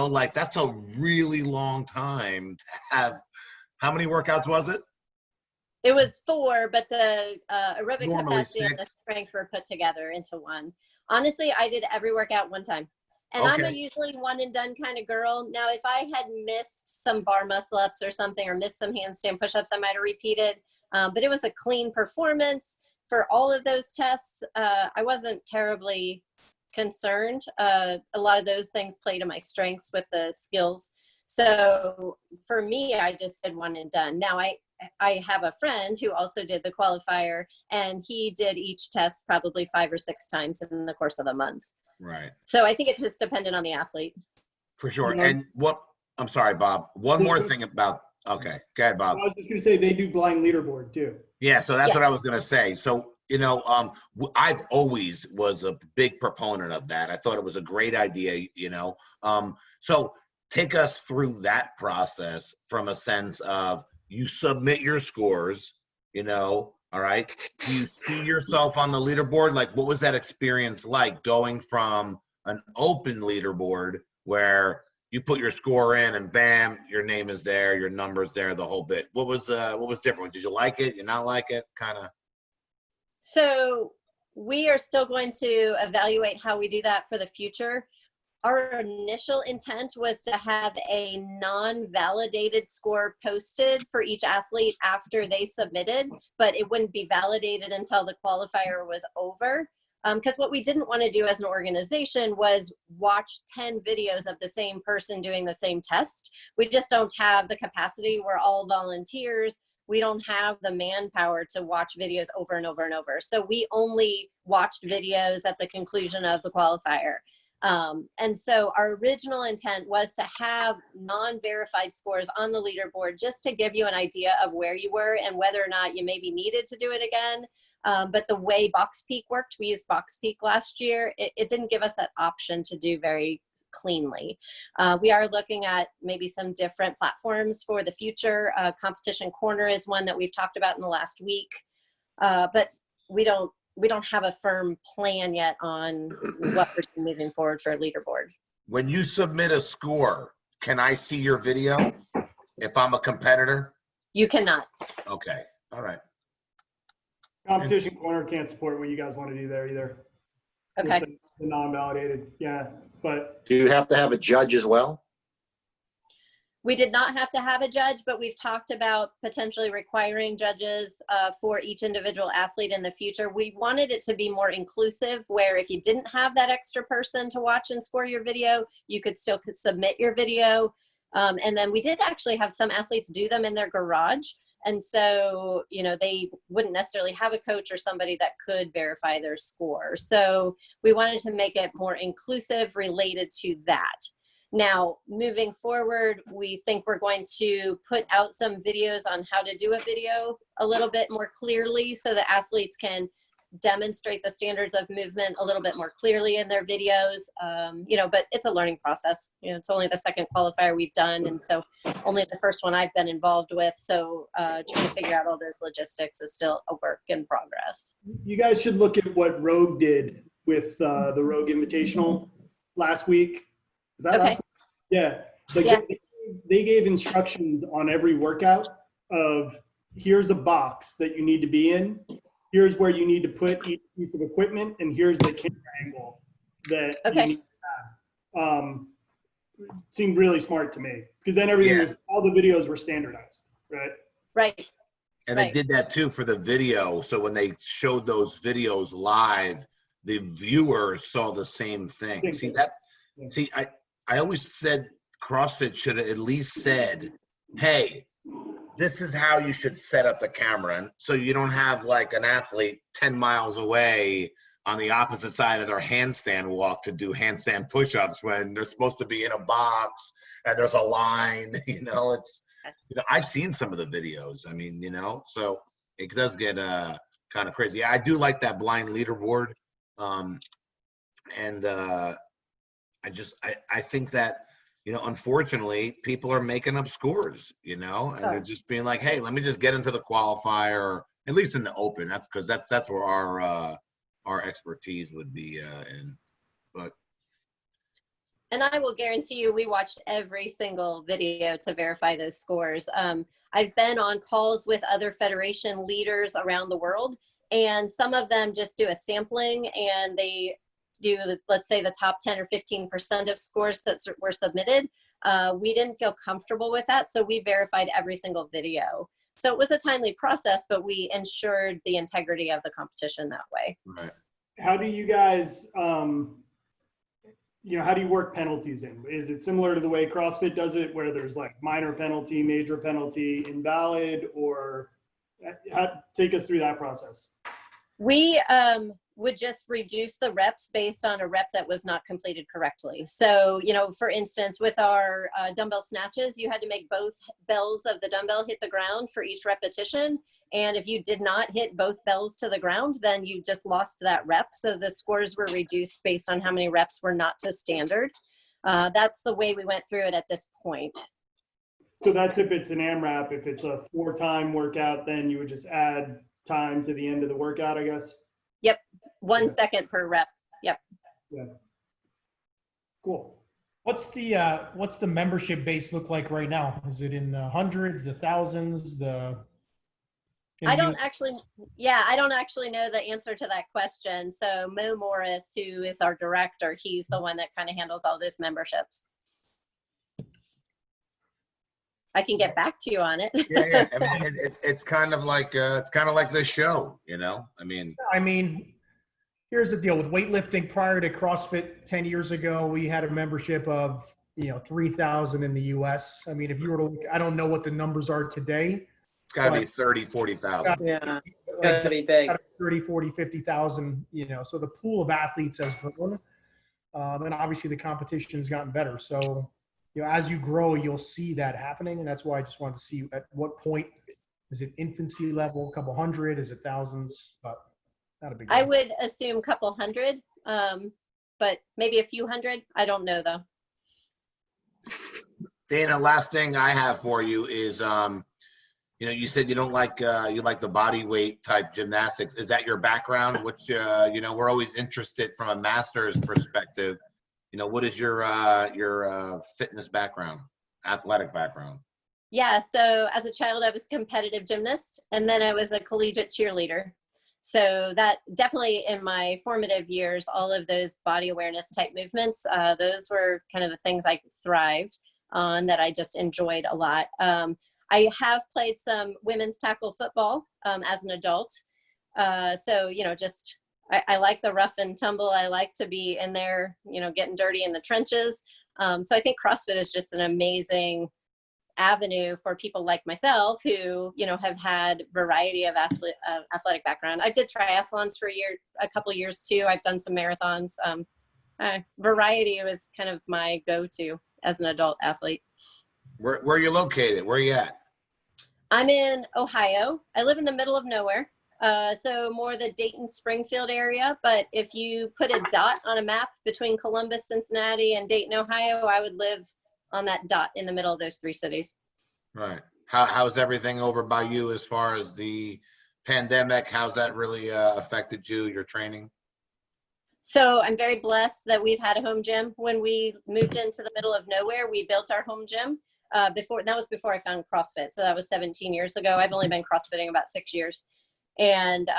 Like that's a really long time to have. How many workouts was it? It was 4, but the aerobic Normally capacity 6. and the strength were put together into 1. Honestly, I did every workout one time. And Okay. I'm a usually one and done kind of girl. Now, if I had missed some bar muscle ups or something, or missed some handstand push-ups, I might have repeated. But it was a clean performance for all of those tests. I wasn't terribly concerned. A lot of those things play to my strengths with the skills. So for me, I just did one and done. Now I have a friend who also did the qualifier, and he did each test probably 5 or 6 times in the course of a month. Right. So I think it's just dependent on the athlete. For sure. And I'm sorry, Bob. One more thing about, okay, go ahead, Bob. I was just going to say they do blind leaderboard too. Yeah, so that's Yes. what I was going to say. So, I've always was a big proponent of that. I thought it was a great idea, So take us through that process from a sense of you submit your scores, all right? Do you see yourself on the leaderboard? Like, what was that experience like going from an open leaderboard where you put your score in and bam, your name is there, your number's there, the whole bit. What was different? Did you like it? You not like it? Kind of. So we are still going to evaluate how we do that for the future. Our initial intent was to have a non-validated score posted for each athlete after they submitted, but it wouldn't be validated until the qualifier was over. Because what we didn't want to do as an organization was watch 10 videos of the same person doing the same test. We just don't have the capacity. We're all volunteers. we don't have the manpower to watch videos over and over and over. So we only watched videos at the conclusion of the qualifier. And so our original intent was to have non-verified scores on the leaderboard just to give you an idea of where you were and whether or not you maybe needed to do it again. But the way Box Peak worked, we used Box Peak last year, it didn't give us that option to do very cleanly. We are looking at maybe some different platforms for the future. Competition Corner is one that we've talked about in the last week, but we don't have a firm plan yet on what we're moving forward for a leaderboard. When you submit a score, can I see your video if I'm a competitor? You cannot. Okay. All right. Competition Corner can't support what you guys want to do there either. Okay. With the non-validated, yeah. But Do you have to have a judge as well? We did not have to have a judge, but we've talked about potentially requiring judges for each individual athlete in the future. We wanted it to be more inclusive, where if you didn't have that extra person to watch and score your video, you could still submit your video. And then we did actually have some athletes do them in their garage. And so, you know, they wouldn't necessarily have a coach or somebody that could verify their score. So we wanted to make it more inclusive related to that. Now, moving forward, we think we're going to put out some videos on how to do a video a little bit more clearly so that athletes can demonstrate the standards of movement a little bit more clearly in their videos. You know, but it's a learning process. You know, it's only the second qualifier we've done, and so only the first one I've been involved with. So trying to figure out all those logistics is still a work in progress. you guys should look at what Rogue did with the Rogue Invitational last week. Is that Okay. last week? Yeah. Like Yeah. They gave instructions on every workout of here's a box that you need to be in. Here's where you need to put each piece of equipment, and here's the camera angle that Okay. you need to have. Seemed really smart to me, because then everything Yeah. was, all the videos were standardized, right? Right. And they Right. did that too for the video. So when they showed those videos live, the viewer saw the same thing. Same See, thing. that's, Yeah. see, I always said CrossFit should have at least said, hey, this is how you should set up the camera. And so you don't have like an athlete 10 miles away on the opposite side of their handstand walk to do handstand push-ups when they're supposed to be in a box and there's a line. You know, it's, you know, I've seen some of the videos. I mean, you know, so it does get kind of crazy. I do like that blind leaderboard. I think that, you know, unfortunately, people are making up scores, you know, and they're just being like, hey, let me just get into the qualifier, at least in the open. That's because that's where our expertise would be in. But And I will guarantee you, we watched every single video to verify those scores. I've been on calls with other federation leaders around the world, and some of them just do a sampling and they do, let's say, the top 10 or 15% of scores that were submitted. We didn't feel comfortable with that, so we verified every single video. So it was a timely process, but we ensured the integrity of the competition that way. right. How do you guys, you know, how do you work penalties in? Is it similar to the way CrossFit does it, where there's like minor penalty, major penalty, invalid, or take us through that process? We would just reduce the reps based on a rep that was not completed correctly. So, you know, for instance, with our dumbbell snatches, you had to make both bells of the dumbbell hit the ground for each repetition. And if you did not hit both bells to the ground, then you just lost that rep. So the scores were reduced based on how many reps were not to standard. That's the way we went through it at this point. So that's if it's an AMRAP. If it's a 4-time workout, then you would just add time to the end of the workout, I guess. Yep. 1 Yeah. second per rep. Yep. Yeah. Cool. What's the membership base look like right now? Is it in the hundreds, the thousands, I don't actually know the answer to that question. So Mo Morris, who is our director, he's the one that kind of handles all these memberships. I can get back to you on it. Yeah. I mean, it's kind of like this show, you know. I mean, Here's the deal with weightlifting. Prior to CrossFit 10 years ago, we had a membership of, 3,000 in the US. I mean, if you were to look, I don't know what the numbers are today, It's got to be But- 30, 40,000. Yeah, like gotta be big. 30, 40, 50,000, so the pool of athletes has grown. And obviously the competition has gotten better. So, as you grow, you'll see that happening. And that's why I just wanted to see at what point, is it infancy level, a couple hundred, is it thousands, but not a big deal. I would assume a couple hundred, but maybe a few hundred. I don't know though. Dana, last thing I have for you is, you said you don't like, you like the body weight type gymnastics. Is that your background? Which, we're always interested from a master's perspective. What is your fitness background, athletic background? Yeah, so as a child, I was a competitive gymnast, and then I was a collegiate cheerleader. So that definitely in my formative years, all of those body awareness type movements, those were kind of the things I thrived on, that I just enjoyed a lot. I have played some women's tackle football as an adult. So, I like the rough and tumble. I like to be in there, getting dirty in the trenches. So I think CrossFit is just an amazing avenue for people like myself who, have had variety of athletic background. I did triathlons for a couple years too. I've done some marathons. Variety was kind of my go-to as an adult athlete. Where are you located? Where are you at? I'm in Ohio. I live in the middle of nowhere. So more the Dayton, Springfield area. But if you put a dot on a map between Columbus, Cincinnati, and Dayton, Ohio, I would live on that dot in the middle of those three cities. Right. How's everything over by you as far as the pandemic? How's that really affected you, your training? So I'm very blessed that we've had a home gym. When we moved into the middle of nowhere, we built our home gym. That was before I found CrossFit. So that was 17 years ago. I've only been CrossFitting about 6 years. And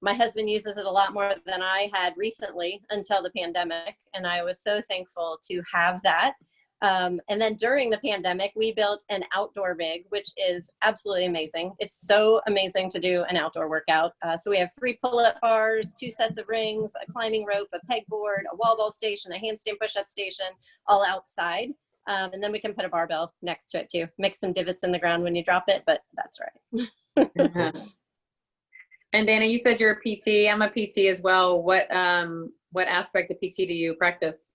my husband uses it a lot more than I had recently until the pandemic. And I was so thankful to have that. And then during the pandemic, we built an outdoor rig, which is absolutely amazing. It's so amazing to do an outdoor workout. So we have 3 pull-up bars, 2 sets of rings, a climbing rope, a pegboard, a wall ball station, a handstand push-up station, all outside. And then we can put a barbell next to it too. Make some divots in the ground when you drop it, but that's right. And Dana, you said you're a PT. I'm a PT as well. What aspect of PT do you practice?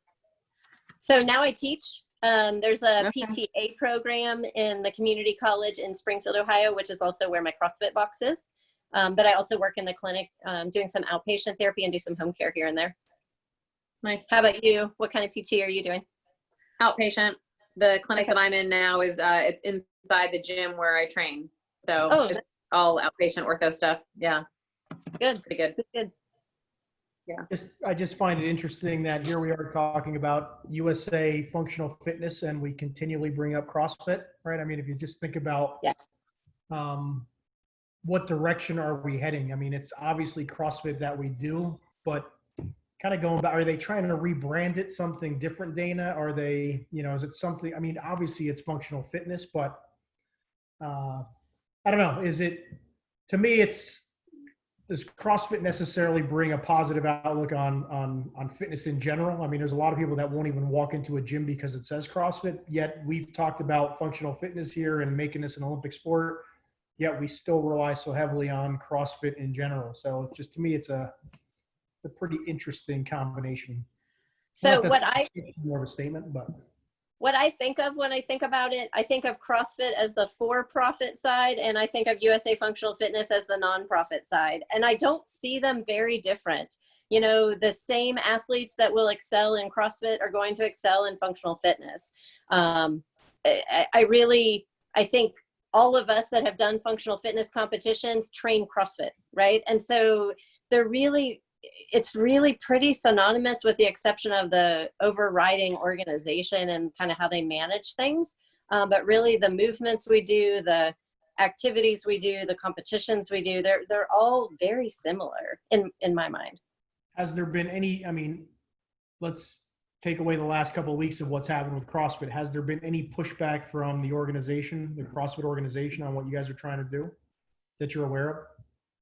So now I teach. There's a Okay. PTA program in the community college in Springfield, Ohio, which is also where my CrossFit box is. But I also work in the clinic doing some outpatient therapy and do some home care here and there. Nice. How about you? What kind of PT are you doing? Outpatient. The clinic that I'm in now is it's inside the gym where I train. So it's all outpatient ortho stuff. Yeah. Good. Pretty good. Good. I just find it interesting that here we are talking about USA functional fitness and we continually bring up CrossFit, right? I mean, if you just think about what direction are we heading? I mean, it's obviously CrossFit that we do, but kind of going back, are they trying to rebrand it something different, Dana? Are they, is it something, I mean, obviously it's functional fitness, but I don't know. To me, does CrossFit necessarily bring a positive outlook on fitness in general? I mean, there's a lot of people that won't even walk into a gym because it says CrossFit, yet we've talked about functional fitness here and making this an Olympic sport, yet we still rely so heavily on CrossFit in general. So it's just, to me, it's a pretty interesting combination. So more of a statement, but what I think of when I think about it, I think of CrossFit as the for-profit side, and I think of USA Functional Fitness as the non-profit side. And I don't see them very different. The same athletes that will excel in CrossFit are going to excel in functional fitness. I think all of us that have done functional fitness competitions train CrossFit, right? And so it's really pretty synonymous with the exception of the overriding organization and kind of how they manage things. But really the movements we do, the activities we do, the competitions we do, they're all very similar in my mind. Has there been any, I mean, let's take away the last couple of weeks of what's happened with CrossFit. Has there been any pushback from the organization, the CrossFit organization, on what you guys are trying to do that you're aware of?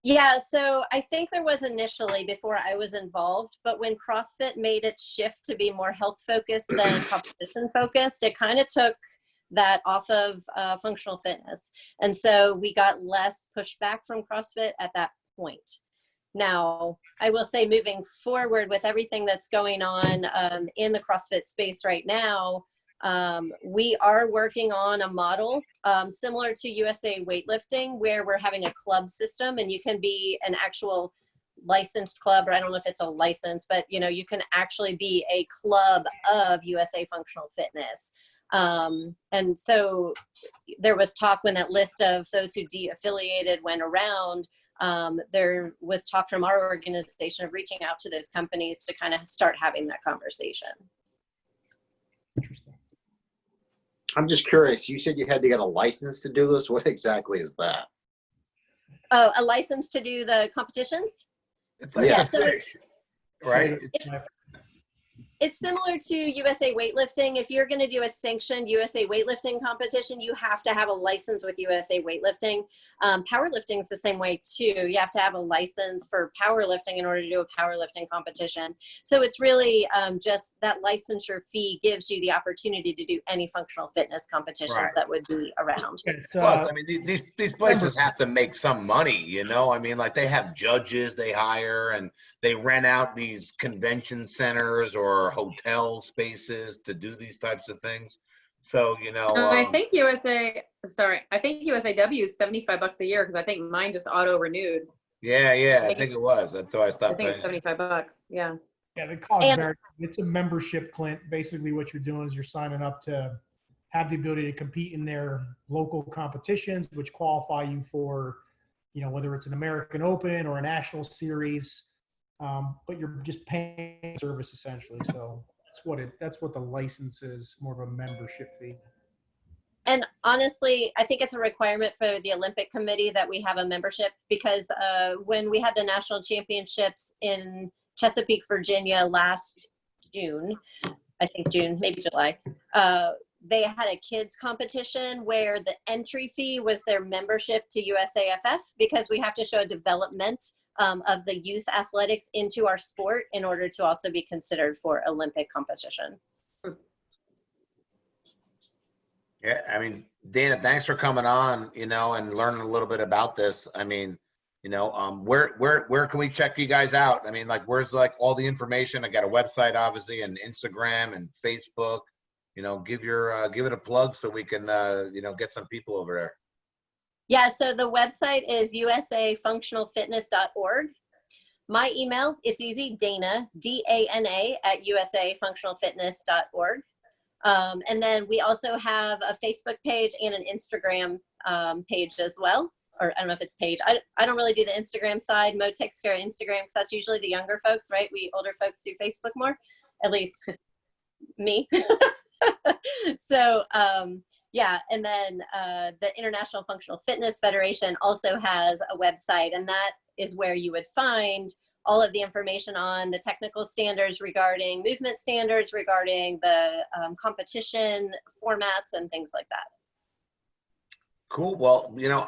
Yeah, so I think there was initially before I was involved, but when CrossFit made its shift to be more health focused than competition focused, it kind of took that off of functional fitness. And so we got less pushback from CrossFit at that point. Now, I will say moving forward with everything that's going on in the CrossFit space right now, we are working on a model similar to USA weightlifting, where we're having a club system, and you can be an actual licensed club, or I don't know if it's a license, but you know, you can actually be a club of USA Functional Fitness. And so there was talk when that list of those who de-affiliated went around, there was talk from our organization of reaching out to those companies to kind of start having that conversation. Interesting. I'm just curious. You said you had to get a license to do this. What exactly is that? Oh, a license to do the competitions? It's like Yeah, a so fish, right? it's similar to USA weightlifting. If you're going to do a sanctioned USA weightlifting competition, you have to have a license with USA weightlifting. Powerlifting is the same way too. You have to have a license for powerlifting in order to do a powerlifting competition. So it's really just that licensure fee gives you the opportunity to do any functional fitness competitions Right. that would be around. It's, Plus, I mean, these places have to make some money, you know? I mean, like they have judges they hire and they rent out these convention centers or hotel spaces to do these types of things. So, you know. I think I think USAW is $75 a year, because I think mine just auto renewed. Yeah, I think it was. That's why I I stopped think it's paying. $75. Yeah. Yeah, the cost And- varies. It's a membership, Clint. Basically what you're doing is you're signing up to have the ability to compete in their local competitions, which qualify you for, you know, whether it's an American Open or a national series. But you're just paying service essentially. So that's what the license is, more of a membership fee. And honestly, I think it's a requirement for the Olympic Committee that we have a membership, because when we had the national championships in Chesapeake, Virginia last June, I think June, maybe July, they had a kids competition where the entry fee was their membership to USAFF, because we have to show development of the youth athletics into our sport in order to also be considered for Olympic competition. Yeah, I mean, Dana, thanks for coming on, you know, and learning a little bit about this. I mean, you know, where can we check you guys out? I mean, like, where's like all the information? I got a website, obviously, and Instagram and Facebook. You know, give it a plug so we can, you know, get some people over there. Yeah, so the website is usafunctionalfitness.org. My email, it's easy, Dana, D-A-N-A @usafunctionalfitness.org. And then we also have a Facebook page and an Instagram page as well. Or I don't know if it's page. I don't really do the Instagram side. Mo takes care of Instagram because that's usually the younger folks, right? We older folks do Facebook more, at least me. So yeah, and then the International Functional Fitness Federation also has a website, and that is where you would find all of the information on the technical standards regarding movement standards, regarding the competition formats and things like that. Cool. Well, you know,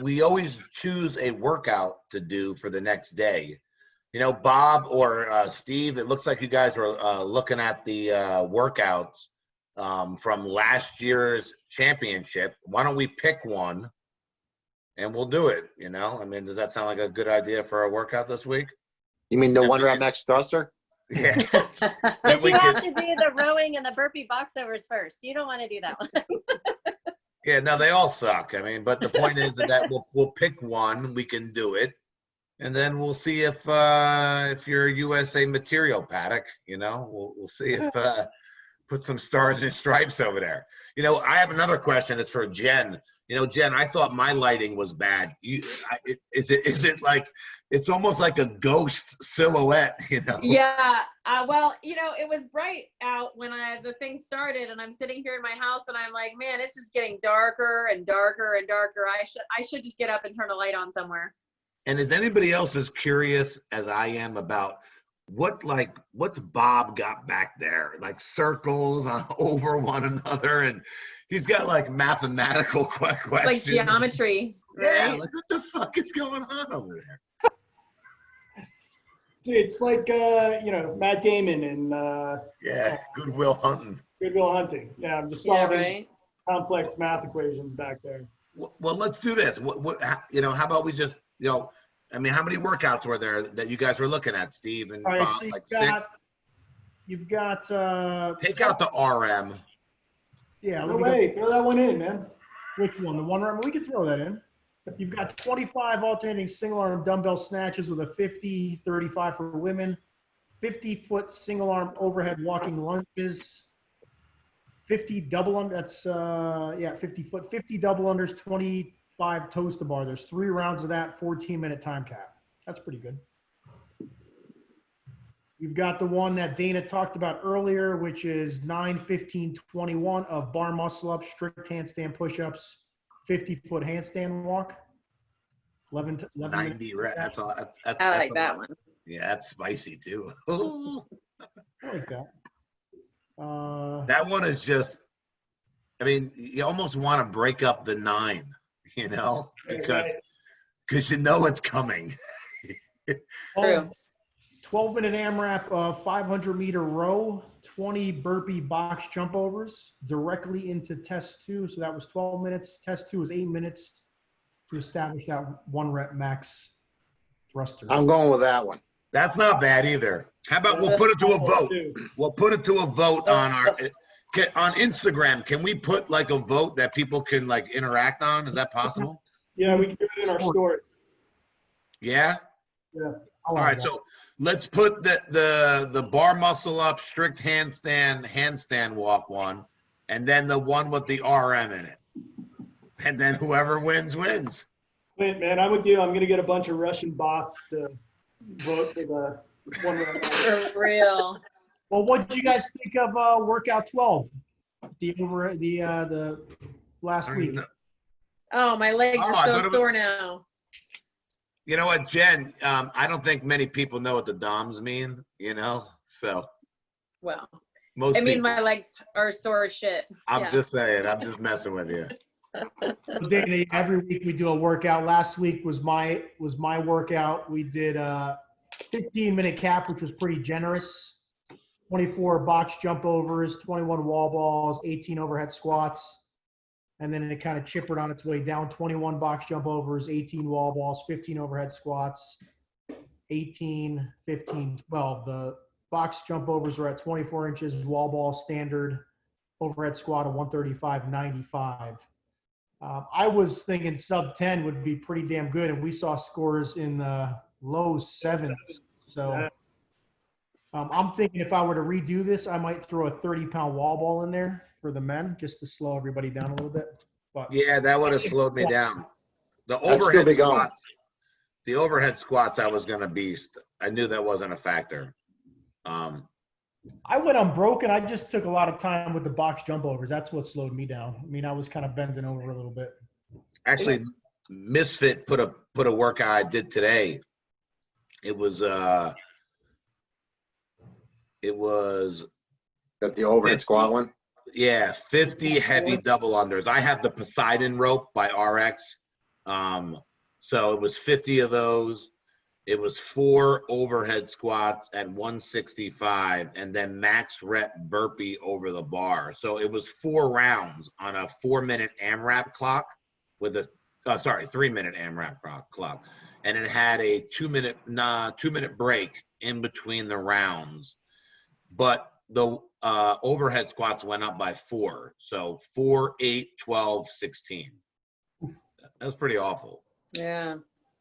we always choose a workout to do for the next day. You know, Bob or Steve, it looks like you guys were looking at the workouts from last year's championship. Why don't we pick one and we'll do it? You know, I mean, does that sound like a good idea for a workout this week? You mean the one round max thruster? Yeah. But you have to do the rowing and the burpee box overs first. You don't want to do that one. Yeah, no, they all suck. I mean, but the point is that we'll pick one, we can do it, and then we'll see if you're a USA material, Paddock. You know, we'll see if put some stars and stripes over there. You know, I have another question. It's for Jen. You know, Jen, I thought my lighting was bad. Is it like it's almost like a ghost silhouette? You know? Yeah. Well, you know, it was bright out when the thing started, and I'm sitting here in my house, and I'm like, man, it's just getting darker and darker and darker. I should just get up and turn a light on somewhere. And is anybody else as curious as I am about what's Bob got back there? Like circles over one another, and he's got like mathematical questions. Like geometry. Yeah, Right? like what the fuck is going on over there? See, it's like, you know, Matt Damon in Yeah, Goodwill Hunting. Good Will Hunting. Yeah, I'm just Yeah, solving right. complex math equations back there. Well, let's do this. How about we just, I mean, how many workouts were there that you guys were looking at, Steve and All right, Bob? so Like 6? you've got Take out the RM. yeah, No let me go. way, throw that one in, man. Which one? The one rep? We can throw that in. You've got 25 alternating single arm dumbbell snatches with a 50, 35 for women, 50-foot single arm overhead walking lunges, 50 double under. That's 50-foot, 50 double unders, 25 toes to bar. There's 3 rounds of that, 14-minute time cap. That's pretty good. You've got the one that Dana talked about earlier, which is 9, 15, 21 of bar muscle ups, strict handstand push-ups, 50-foot handstand walk. 11 to 11 90 reps. That's all. I That's like a that lot. one. Yeah, that's spicy too. I like that. That one is just, I mean, you almost want to break up the 9, because it's coming. True. 12-minute AMRAP 500-meter row, 20 burpee box jump overs directly into test 2. So that was 12 minutes. Test 2 was 8 minutes to establish that 1 rep max thruster. I'm going with that one. That's not bad either. How about we'll put it to a vote? We'll put it to a vote on on Instagram. Can we put like a vote that people can like interact on? Is that possible? Yeah, we can do it in our story. Yeah. Yeah. All right. So let's put the bar muscle up, strict handstand walk one, and then the one with the RM in it, and then whoever wins wins. Wait, man, I'm with you. I'm gonna get a bunch of Russian bots to vote for the 1 rep. For real. Well, what did you guys think of workout 12? The last week. Oh, my legs Oh, I are thought so it was- sore now. You know what, Jen? I don't think many people know what the DOMs mean. So Well, most it means people. my legs are sore as shit. I'm Yeah. just saying. I'm just messing with you. Dana, every week we do a workout. Last week was my workout. We did a 15-minute cap, which was pretty generous. 24 box jump overs, 21 wall balls, 18 overhead squats. And then it kind of chippered on its way down. 21 box jump overs, 18 wall balls, 15 overhead squats, 18, 15, 12. The box jump overs are at 24 inches, wall ball standard, overhead squat of 135.95. I was thinking sub 10 would be pretty damn good, and we saw scores in the low 7s. So I'm thinking if I were to redo this, I might throw a 30-pound wall ball in there for the men just to slow everybody down a little bit. But Yeah, that would have slowed me down. The I'd still overhead be going. squats. The overhead squats, I was gonna beast. I knew that wasn't a factor. I went unbroken. I just took a lot of time with the box jump overs. That's what slowed me down. I mean, I was kind of bending over a little bit. Actually, Misfit put a workout I did today. It was Got the overhead 50. squat one. Yeah, 50 heavy double unders. I have the Poseidon rope by RX. So it was 50 of those. It was 4 overhead squats at 165 and then max rep burpee over the bar. So it was 4 rounds on a 4-minute AMRAP clock with a 3-minute AMRAP clock. And it had a 2-minute break in between the rounds. But the overhead squats went up by 4. So 4, 8, 12, 16. That's pretty awful. Yeah.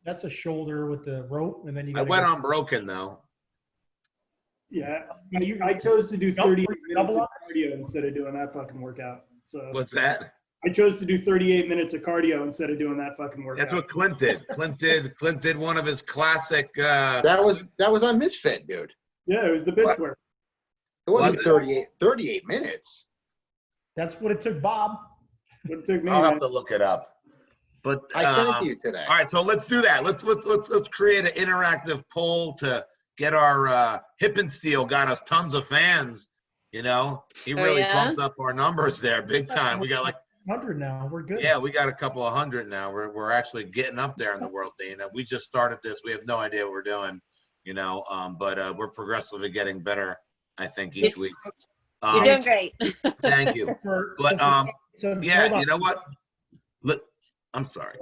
That's a shoulder with the rope, and then you I went unbroken though. Yeah, You- I chose to do 38 minutes double of cardio instead of doing that fucking workout. So What's that? I chose to do 38 minutes of cardio instead of doing that fucking workout. That's what Clint did. Clint did one of his classic. That was on Misfit, dude. Yeah, it was the bitch What? work. It wasn't Was it? 38 minutes. That's what it took Bob. What it took me. I'll man. have to look it up. But I sent it to you today. all right, so let's do that. Let's create an interactive poll to get our Hip and Steel got us tons of fans. He really yeah? bumped up our numbers there big time. We got 100 now. We're good. Yeah, we got a couple of hundred now. We're actually getting up there in the world, Dana. We just started this. We have no idea what we're doing, but we're progressively getting better, I think, each week. You're doing great. Thank you. For- But So Yeah, hold on. you know what? Look, I'm sorry.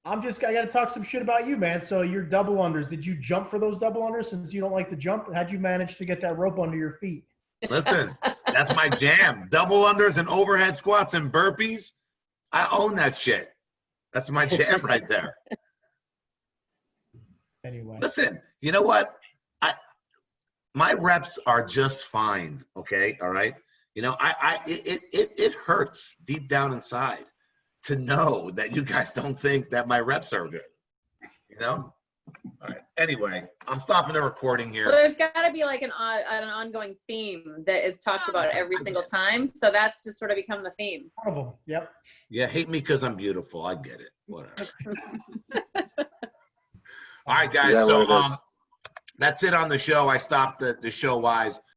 I got to talk some shit about you, man. So your double unders, did you jump for those double unders since you don't like to jump? How'd you manage to get that rope under your feet? Listen, that's my jam. Double unders and overhead squats and burpees. I own that shit. That's my jam right there. Anyway. Listen, you know what? My reps are just fine. Okay, all right. You know, it hurts deep down inside to know that you guys don't think that my reps are good. You know. All right. Anyway, I'm stopping the recording Well, here. there's got to be like an ongoing theme that is talked about every single time. So that's just sort of become the theme. One of them. Yep. Yeah, hate me because I'm beautiful. I get it. Whatever. All right, guys. Is that So what it is? that's it on the show. I stopped the show wise.